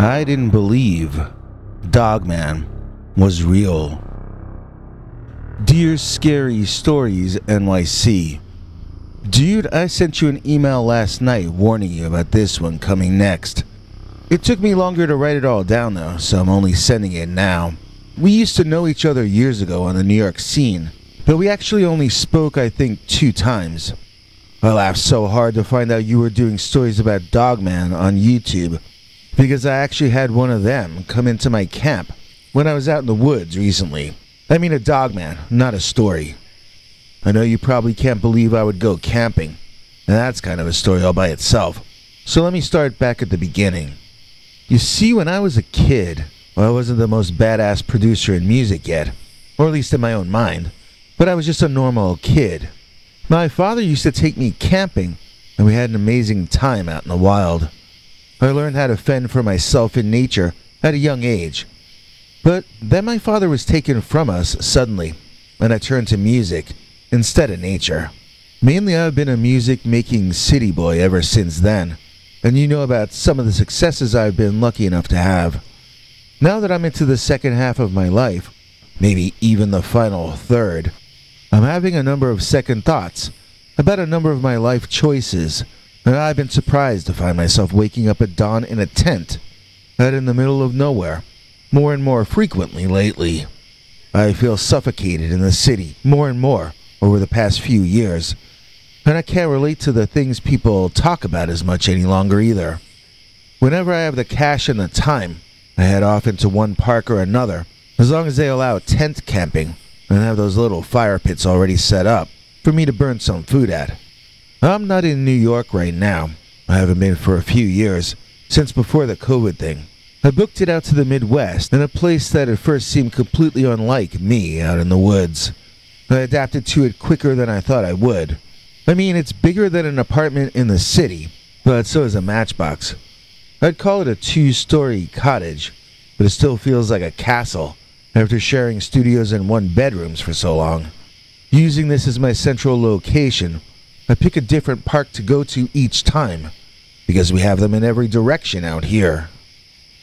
I didn't believe Dogman was real. Dear Scary Stories NYC. Dude, I sent you an email last night warning you about this one coming next. It took me longer to write it all down though, so I'm only sending it now. We used to know each other years ago on the New York scene, but we actually only spoke I think 2 times. I laughed so hard to find out you were doing stories about Dogman on YouTube, because I actually had one of them come into my camp when I was out in the woods recently. I mean a Dogman, not a story. I know you probably can't believe I would go camping, and that's kind of a story all by itself. So let me start back at the beginning. You see, when I was a kid, I wasn't the most badass producer in music yet, or at least in my own mind, but I was just a normal kid. My father used to take me camping, and we had an amazing time out in the wild. I learned how to fend for myself in nature at a young age. But then my father was taken from us suddenly, and I turned to music instead of nature. Mainly I've been a music-making city boy ever since then, and you know about some of the successes I've been lucky enough to have. Now that I'm into the second half of my life, maybe even the final third, I'm having a number of second thoughts about a number of my life choices, and I've been surprised to find myself waking up at dawn in a tent out in the middle of nowhere more and more frequently lately. I feel suffocated in the city more and more over the past few years, and I can't relate to the things people talk about as much any longer either. Whenever I have the cash and the time, I head off into one park or another, as long as they allow tent camping and have those little fire pits already set up for me to burn some food at. I'm not in New York right now. I haven't been for a few years, since before the COVID thing. I booked it out to the Midwest in a place that at first seemed completely unlike me out in the woods. I adapted to it quicker than I thought I would. I mean, it's bigger than an apartment in the city, but so is a Matchbox. I'd call it a 2-story cottage, but it still feels like a castle after sharing studios and 1 bedrooms for so long. Using this as my central location, I pick a different park to go to each time, because we have them in every direction out here.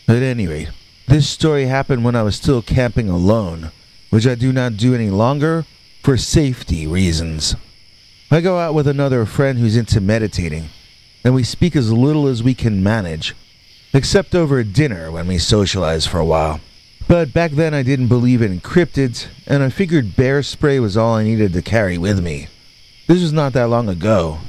At any rate, this story happened when I was still camping alone, which I do not do any longer for safety reasons. I go out with another friend who's into meditating, and we speak as little as we can manage, except over dinner when we socialize for a while. But back then I didn't believe in cryptids, and I figured bear spray was all I needed to carry with me. This was not that long ago,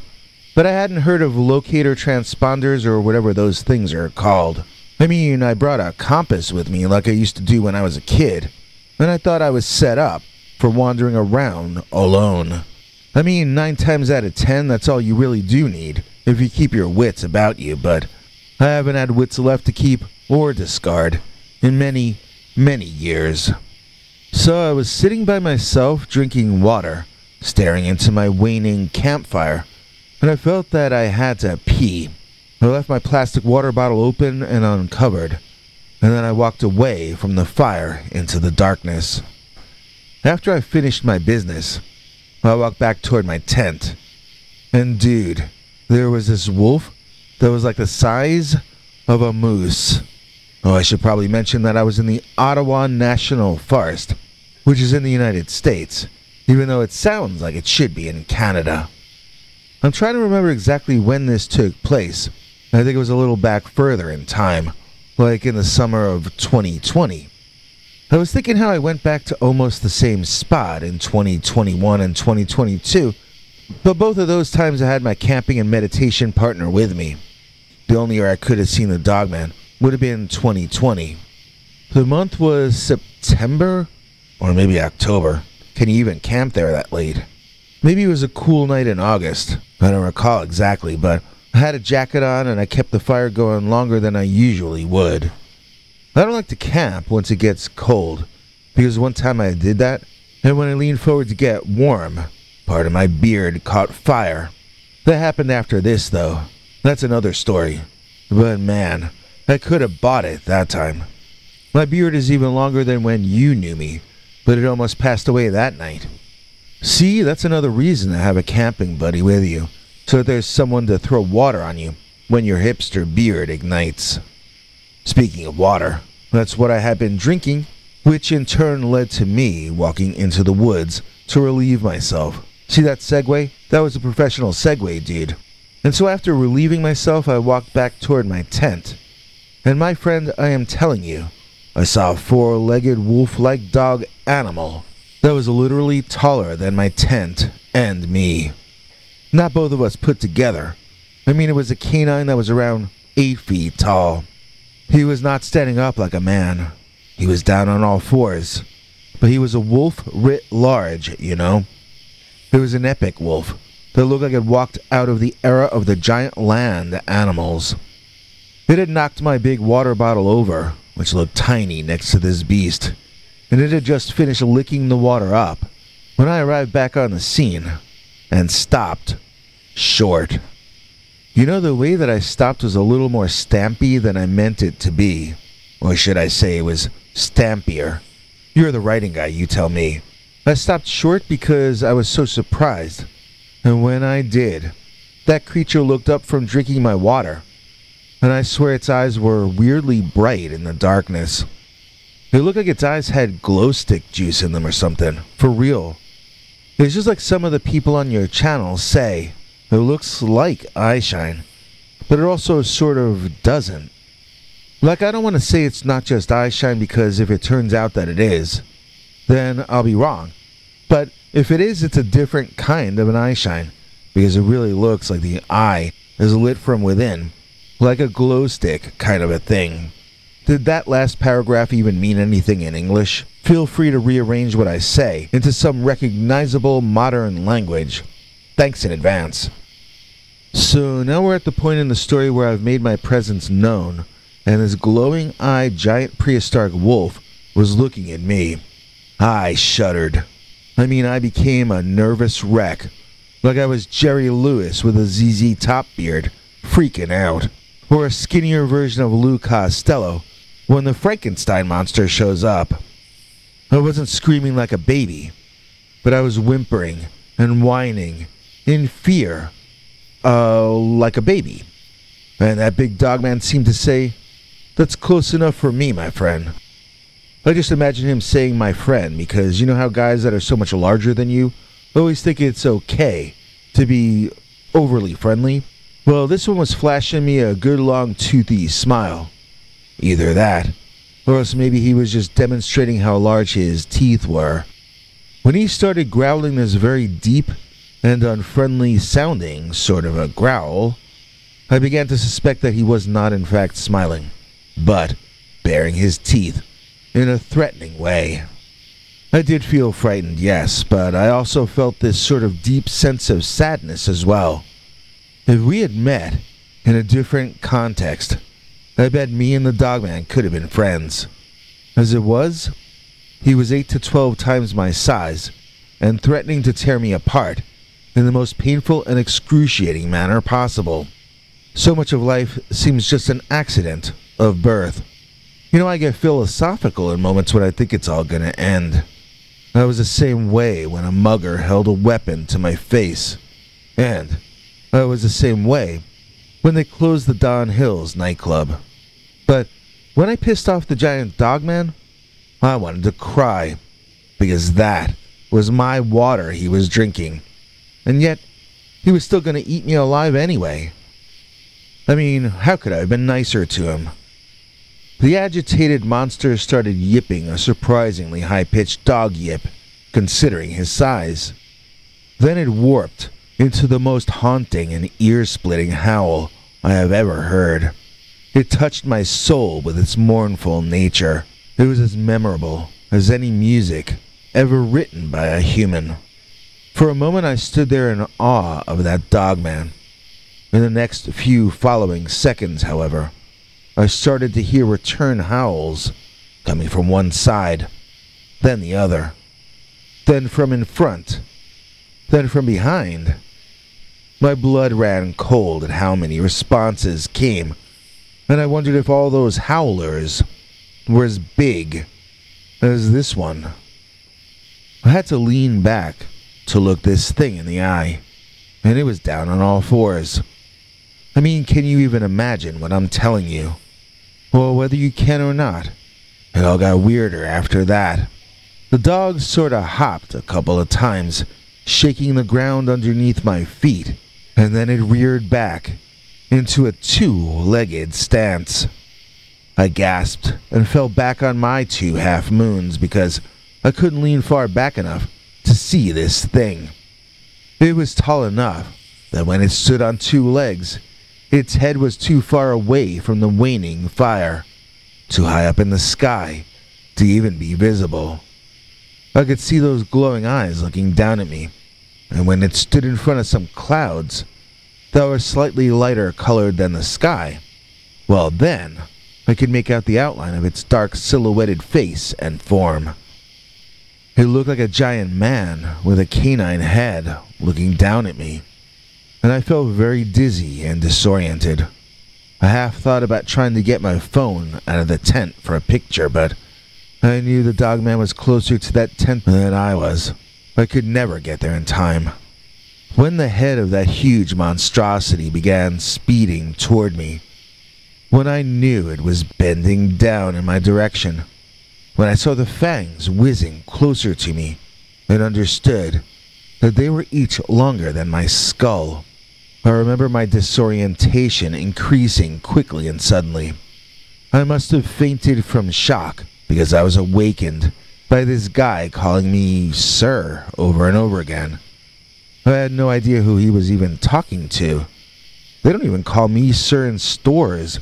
but I hadn't heard of locator transponders or whatever those things are called. I mean, I brought a compass with me like I used to do when I was a kid, and I thought I was set up for wandering around alone. I mean, 9 times out of 10, that's all you really do need if you keep your wits about you, but I haven't had wits left to keep or discard in many years. So I was sitting by myself drinking water, staring into my waning campfire, and I felt that I had to pee. I left my plastic water bottle open and uncovered, and then I walked away from the fire into the darkness. After I finished my business, I walked back toward my tent, and dude, there was this wolf that was like the size of a moose. Oh, I should probably mention that I was in the Ottawa National Forest, which is in the United States, even though it sounds like it should be in Canada. I'm trying to remember exactly when this took place. I think it was a little back further in time, like in the summer of 2020. I was thinking how I went back to almost the same spot in 2021 and 2022, but both of those times I had my camping and meditation partner with me. The only year I could have seen the Dogman would have been 2020. The month was September, or maybe October. Can you even camp there that late? Maybe it was a cool night in August. I don't recall exactly, but I had a jacket on and I kept the fire going longer than I usually would. I don't like to camp once it gets cold, because one time I did that, and when I leaned forward to get warm, part of my beard caught fire. That happened after this, though. That's another story. But man, I could have bought it that time. My beard is even longer than when you knew me, but it almost passed away that night. See, that's another reason to have a camping buddy with you, so that there's someone to throw water on you when your hipster beard ignites. Speaking of water, that's what I had been drinking, which in turn led to me walking into the woods to relieve myself. See that segue? That was a professional segue, dude. And so after relieving myself, I walked back toward my tent. And my friend, I am telling you, I saw a four-legged wolf-like dog animal that was literally taller than my tent and me. Not both of us put together. I mean, it was a canine that was around 8 feet tall. He was not standing up like a man. He was down on all fours. But he was a wolf writ large, you know. It was an epic wolf that looked like it walked out of the era of the giant land animals. It had knocked my big water bottle over, which looked tiny next to this beast, and it had just finished licking the water up when I arrived back on the scene and stopped short. You know, the way that I stopped was a little more stampy than I meant it to be. Or should I say it was stampier? You're the writing guy, you tell me. I stopped short because I was so surprised. And when I did, that creature looked up from drinking my water. And I swear its eyes were weirdly bright in the darkness. It looked like its eyes had glow stick juice in them or something. For real. It's just like some of the people on your channel say. It looks like eye shine, but it also sort of doesn't. Like, I don't want to say it's not just eye shine, because if it turns out that it is, then I'll be wrong. But if it is, it's a different kind of an eye shine, because it really looks like the eye is lit from within, like a glow stick kind of a thing. Did that last paragraph even mean anything in English? Feel free to rearrange what I say into some recognizable modern language. Thanks in advance. So now we're at the point in the story where I've made my presence known, and this glowing-eyed giant prehistoric wolf was looking at me. I shuddered. I mean, I became a nervous wreck, like I was Jerry Lewis with a ZZ Top beard, freaking out, or a skinnier version of Lou Costello when the Frankenstein monster shows up. I wasn't screaming like a baby, but I was whimpering and whining in fear, like a baby. And that big dog man seemed to say, "That's close enough for me, my friend." I just imagine him saying "my friend" because you know how guys that are so much larger than you always think it's okay to be overly friendly? Well, this one was flashing me a good long toothy smile. Either that, or else maybe he was just demonstrating how large his teeth were. When he started growling this very deep and unfriendly sounding sort of a growl, I began to suspect that he was not in fact smiling, but baring his teeth in a threatening way. I did feel frightened, yes, but I also felt this sort of deep sense of sadness as well. If we had met in a different context, I bet me and the dogman could have been friends. As it was, he was 8 to 12 times my size, and threatening to tear me apart in the most painful and excruciating manner possible. So much of life seems just an accident of birth. You know, I get philosophical in moments when I think it's all gonna end. I was the same way when a mugger held a weapon to my face. And I was the same way when they closed the Don Hills nightclub. But when I pissed off the giant dogman, I wanted to cry, because that was my water he was drinking. And yet, he was still gonna eat me alive anyway. I mean, how could I have been nicer to him? The agitated monster started yipping a surprisingly high-pitched dog yip, considering his size. Then it warped into the most haunting and ear-splitting howl I have ever heard. It touched my soul with its mournful nature. It was as memorable as any music ever written by a human. For a moment I stood there in awe of that dogman. In the next few following seconds, however, I started to hear return howls coming from one side, then the other, then from in front, then from behind. My blood ran cold at how many responses came, and I wondered if all those howlers were as big as this one. I had to lean back to look this thing in the eye, and it was down on all fours. I mean, can you even imagine what I'm telling you? Well, whether you can or not, it all got weirder after that. The dog sorta hopped a couple of times, shaking the ground underneath my feet, and then it reared back into a two-legged stance. I gasped and fell back on my 2 half moons because I couldn't lean far back enough to see this thing. It was tall enough that when it stood on 2 legs, its head was too far away from the waning fire, too high up in the sky to even be visible. I could see those glowing eyes looking down at me, and when it stood in front of some clouds that were slightly lighter colored than the sky, well then, I could make out the outline of its dark silhouetted face and form. It looked like a giant man with a canine head looking down at me, and I felt very dizzy and disoriented. I half thought about trying to get my phone out of the tent for a picture, but I knew the dogman was closer to that tent than I was. I could never get there in time. When the head of that huge monstrosity began speeding toward me, when I knew it was bending down in my direction, when I saw the fangs whizzing closer to me, and understood that they were each longer than my skull, I remember my disorientation increasing quickly and suddenly. I must have fainted from shock because I was awakened by this guy calling me sir over and over again. I had no idea who he was even talking to. They don't even call me sir in stores.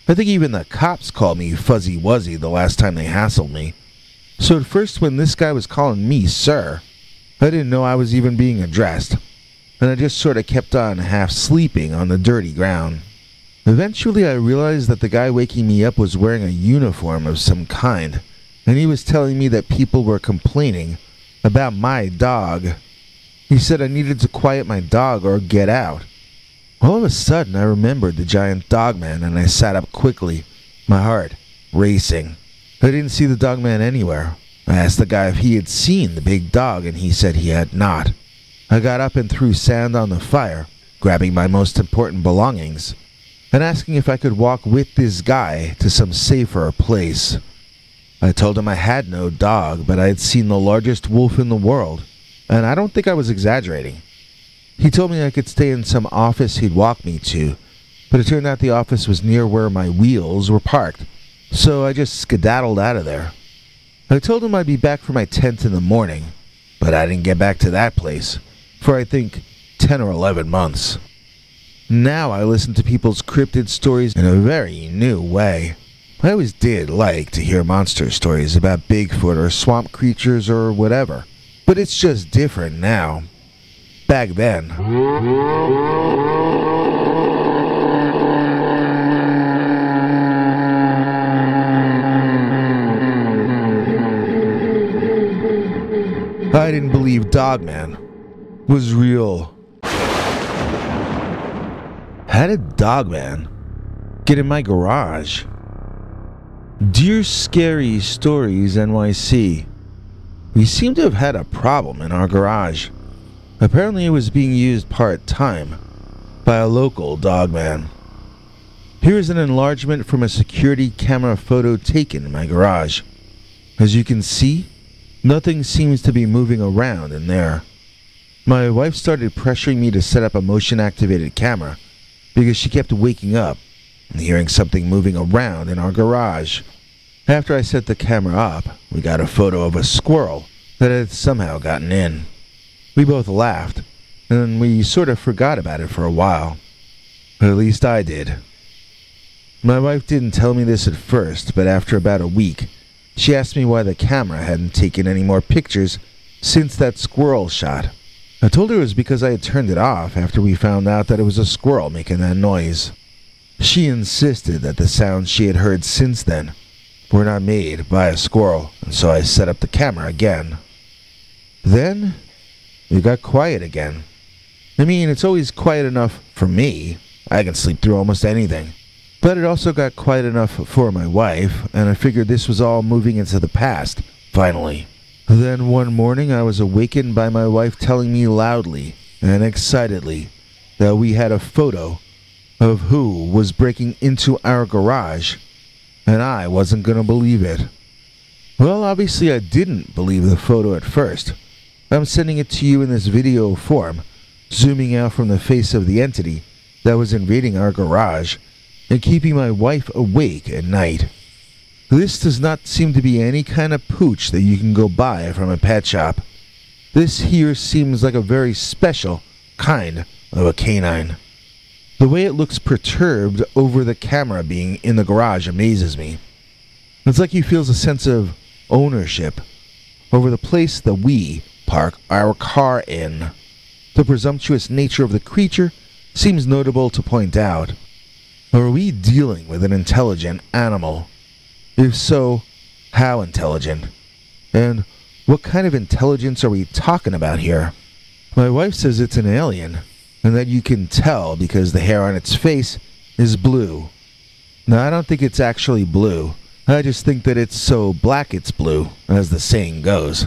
I think even the cops called me Fuzzy Wuzzy the last time they hassled me. So at first when this guy was calling me sir, I didn't know I was even being addressed, and I just sort of kept on half sleeping on the dirty ground. Eventually I realized that the guy waking me up was wearing a uniform of some kind, and he was telling me that people were complaining about my dog. He said I needed to quiet my dog or get out. All of a sudden I remembered the giant dogman, and I sat up quickly, my heart racing. I didn't see the dogman anywhere. I asked the guy if he had seen the big dog, and he said he had not. I got up and threw sand on the fire, grabbing my most important belongings, and asking if I could walk with this guy to some safer place. I told him I had no dog, but I had seen the largest wolf in the world, and I don't think I was exaggerating. He told me I could stay in some office he'd walk me to, but it turned out the office was near where my wheels were parked, so I just skedaddled out of there. I told him I'd be back for my tent in the morning, but I didn't get back to that place for I think 10 or 11 months. Now I listen to people's cryptid stories in a very new way. I always did like to hear monster stories about Bigfoot or swamp creatures or whatever, but it's just different now. Back then, I didn't believe Dogman was real. How did Dogman get in my garage? Dear Scary Stories NYC, we seem to have had a problem in our garage. Apparently it was being used part-time by a local dogman. Here is an enlargement from a security camera photo taken in my garage. As you can see, nothing seems to be moving around in there. My wife started pressuring me to set up a motion-activated camera because she kept waking up and hearing something moving around in our garage. After I set the camera up, we got a photo of a squirrel that had somehow gotten in. We both laughed, and we sort of forgot about it for a while. At least I did. My wife didn't tell me this at first, but after about a week, she asked me why the camera hadn't taken any more pictures since that squirrel shot. I told her it was because I had turned it off after we found out that it was a squirrel making that noise. She insisted that the sounds she had heard since then were not made by a squirrel, and so I set up the camera again. Then, it got quiet again. I mean, it's always quiet enough for me. I can sleep through almost anything. But it also got quiet enough for my wife, and I figured this was all moving into the past, finally. Then one morning I was awakened by my wife telling me loudly and excitedly that we had a photo of who was breaking into our garage and I wasn't gonna believe it. Well, obviously I didn't believe the photo at first. I'm sending it to you in this video form, zooming out from the face of the entity that was invading our garage and keeping my wife awake at night. This does not seem to be any kind of pooch that you can go buy from a pet shop. This here seems like a very special kind of a canine. The way it looks perturbed over the camera being in the garage amazes me. It's like he feels a sense of ownership over the place that we park our car in. The presumptuous nature of the creature seems notable to point out. Are we dealing with an intelligent animal? If so, how intelligent? And what kind of intelligence are we talking about here? My wife says it's an alien, and that you can tell because the hair on its face is blue. Now, I don't think it's actually blue. I just think that it's so black it's blue, as the saying goes.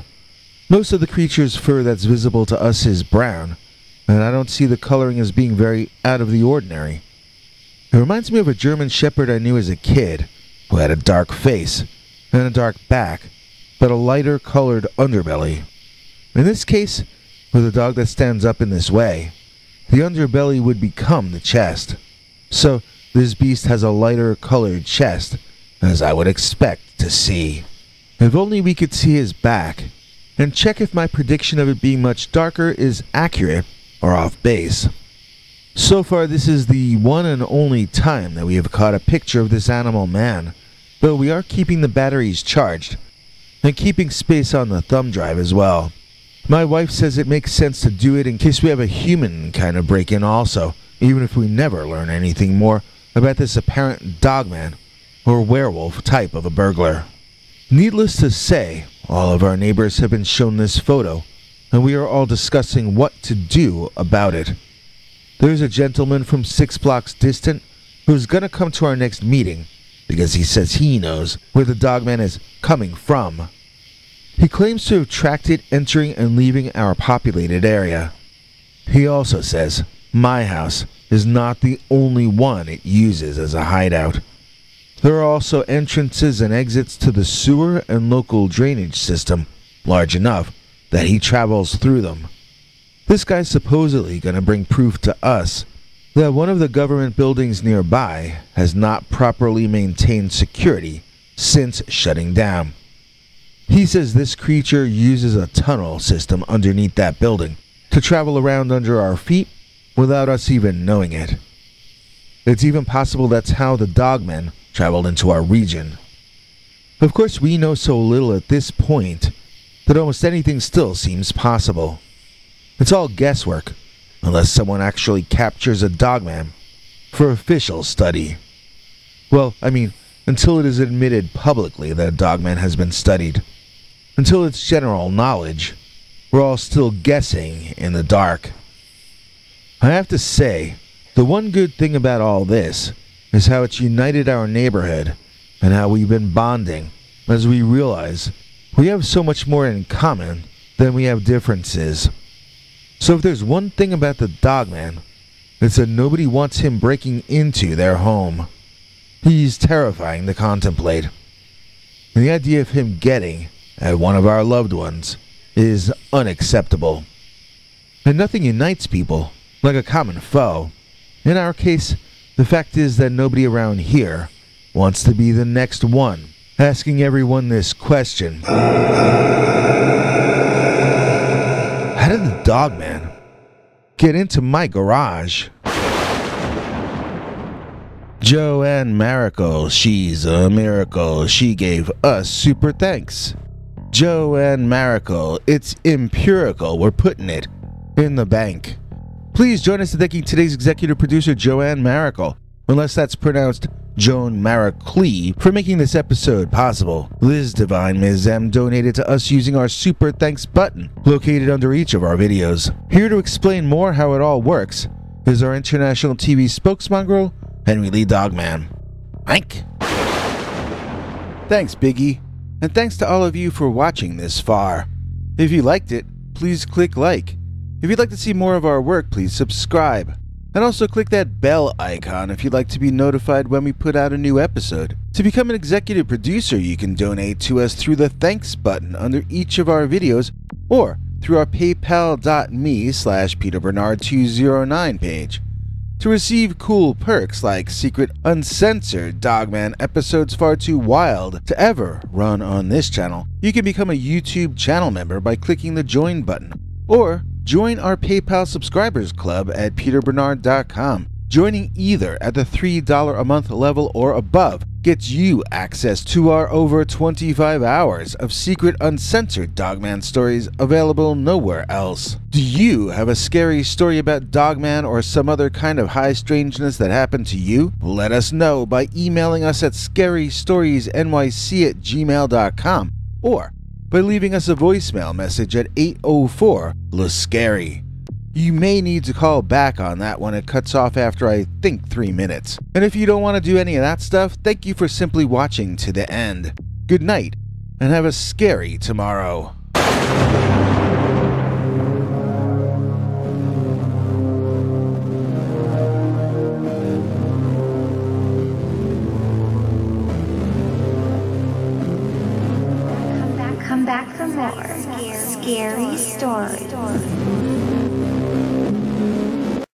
Most of the creature's fur that's visible to us is brown, and I don't see the coloring as being very out of the ordinary. It reminds me of a German Shepherd I knew as a kid, who had a dark face and a dark back, but a lighter colored underbelly. In this case, with a dog that stands up in this way, the underbelly would become the chest. So this beast has a lighter colored chest, as I would expect to see. If only we could see his back, and check if my prediction of it being much darker is accurate or off base. So far, this is the one and only time that we have caught a picture of this animal man, but we are keeping the batteries charged and keeping space on the thumb drive as well. My wife says it makes sense to do it in case we have a human kind of break-in also, even if we never learn anything more about this apparent dogman or werewolf type of a burglar. Needless to say, all of our neighbors have been shown this photo, and we are all discussing what to do about it. There's a gentleman from 6 blocks distant who's gonna come to our next meeting because he says he knows where the dogman is coming from. He claims to have tracked it entering and leaving our populated area. He also says my house is not the only one it uses as a hideout. There are also entrances and exits to the sewer and local drainage system, large enough that he travels through them. This guy's supposedly going to bring proof to us that one of the government buildings nearby has not properly maintained security since shutting down. He says this creature uses a tunnel system underneath that building to travel around under our feet without us even knowing it. It's even possible that's how the dogmen traveled into our region. Of course, we know so little at this point that almost anything still seems possible. It's all guesswork, unless someone actually captures a dogman for official study. Well, I mean, until it is admitted publicly that a dogman has been studied. Until it's general knowledge, we're all still guessing in the dark. I have to say, the one good thing about all this is how it's united our neighborhood and how we've been bonding as we realize we have so much more in common than we have differences. So if there's one thing about the dogman, it's that nobody wants him breaking into their home. He's terrifying to contemplate. And the idea of him getting at one of our loved ones is unacceptable. And nothing unites people like a common foe. In our case, the fact is that nobody around here wants to be the next one asking everyone this question. How did the dogman get into my garage? Joanne Miracle, she's a miracle. She gave us super thanks. Joanne Miracle, it's empirical. We're putting it in the bank. Please join us in thanking today's executive producer, Joanne Miracle, unless that's pronounced Joan Mariclee, for making this episode possible. Liz Divine Ms. M donated to us using our super thanks button, located under each of our videos. Here to explain more how it all works is our international TV spokesmongrel, Henry Lee Dogman. Hank. Thanks, Biggie. And thanks to all of you for watching this far. If you liked it, please click like. If you'd like to see more of our work, please subscribe. And also click that bell icon if you'd like to be notified when we put out a new episode. To become an executive producer, you can donate to us through the thanks button under each of our videos or through our paypal.me/PeterBernard209 page. To receive cool perks like secret uncensored Dogman episodes far too wild to ever run on this channel, you can become a YouTube channel member by clicking the join button, or join our PayPal subscribers club at peterbernard.com. Joining either at the $3 a month level or above gets you access to our over 25 hours of secret uncensored Dogman stories available nowhere else. Do you have a scary story about Dogman or some other kind of high strangeness that happened to you? Let us know by emailing us at scarystoriesnyc@gmail.com or by leaving us a voicemail message at 804-LA-SCARY. You may need to call back on that one. It cuts off after, I think, 3 minutes. And if you don't want to do any of that stuff, thank you for simply watching to the end. Good night, and have a scary tomorrow. Come back for more scary stories.